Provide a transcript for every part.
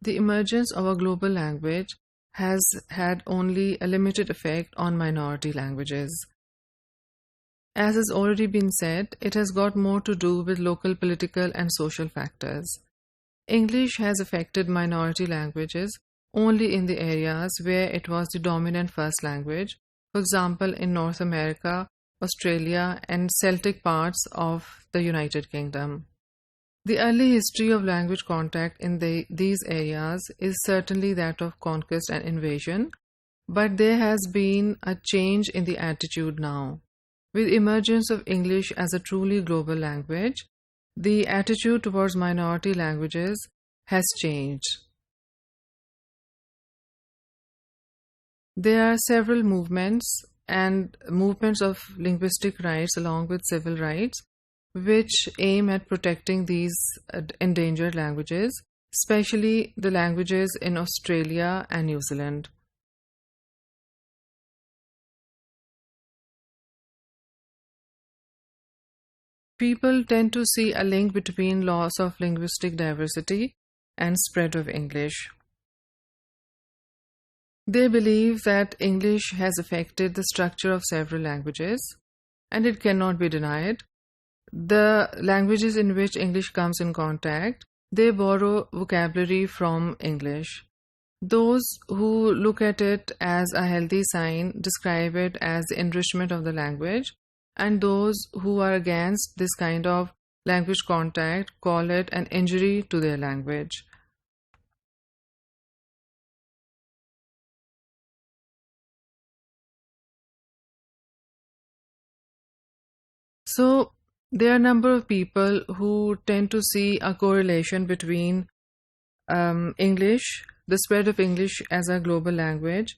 The emergence of a global language has had only a limited effect on minority languages. As has already been said, it has got more to do with local political and social factors. English has affected minority languages only in the areas where it was the dominant first language, for example in North America, Australia, and Celtic parts of the United Kingdom. The early history of language contact in these areas is certainly that of conquest and invasion, but there has been a change in the attitude now. With emergence of English as a truly global language, the attitude towards minority languages has changed. There are several movements of linguistic rights along with civil rights which aim at protecting these endangered languages, especially the languages in Australia and New Zealand. People tend to see a link between loss of linguistic diversity and spread of English. They believe that English has affected the structure of several languages, and it cannot be denied. The languages in which English comes in contact, they borrow vocabulary from English. Those who look at it as a healthy sign describe it as the enrichment of the language, and those who are against this kind of language contact call it an injury to their language. So, there are a number of people who tend to see a correlation between English, the spread of English as a global language,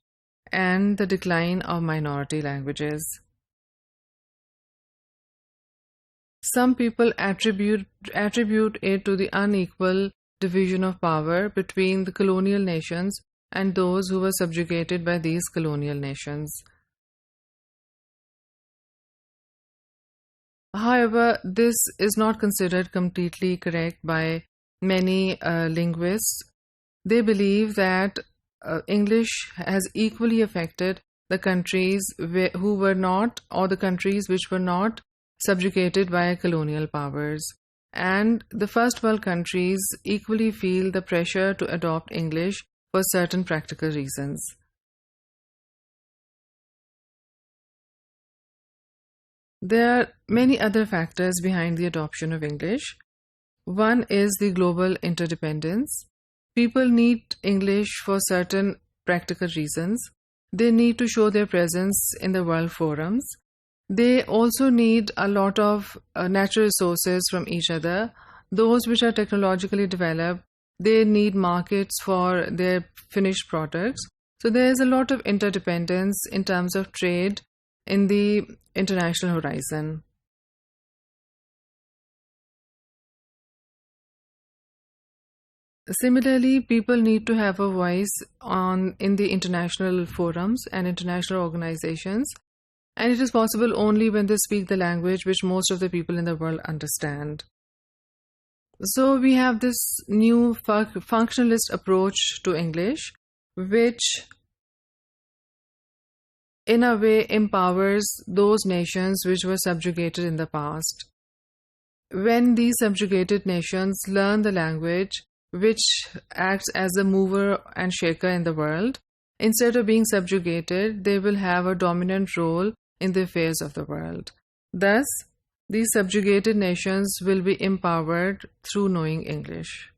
and the decline of minority languages. Some people attribute it to the unequal division of power between the colonial nations and those who were subjugated by these colonial nations. However, this is not considered completely correct by many linguists. They believe that English has equally affected the countries who were not, or the countries which were not subjugated by colonial powers. And the first world countries equally feel the pressure to adopt English for certain practical reasons. There are many other factors behind the adoption of English. One is the global interdependence. People need English for certain practical reasons. They need to show their presence in the world forums. They also need a lot of natural resources from each other. Those which are technologically developed, they need markets for their finished products. So there is a lot of interdependence in terms of trade in the international horizon. Similarly, people need to have a voice in the international forums and international organizations, and it is possible only when they speak the language which most of the people in the world understand. So we have this new functionalist approach to English, which in a way empowers those nations which were subjugated in the past. When these subjugated nations learn the language which acts as a mover and shaker in the world, instead of being subjugated, they will have a dominant role in the affairs of the world. Thus, these subjugated nations will be empowered through knowing English.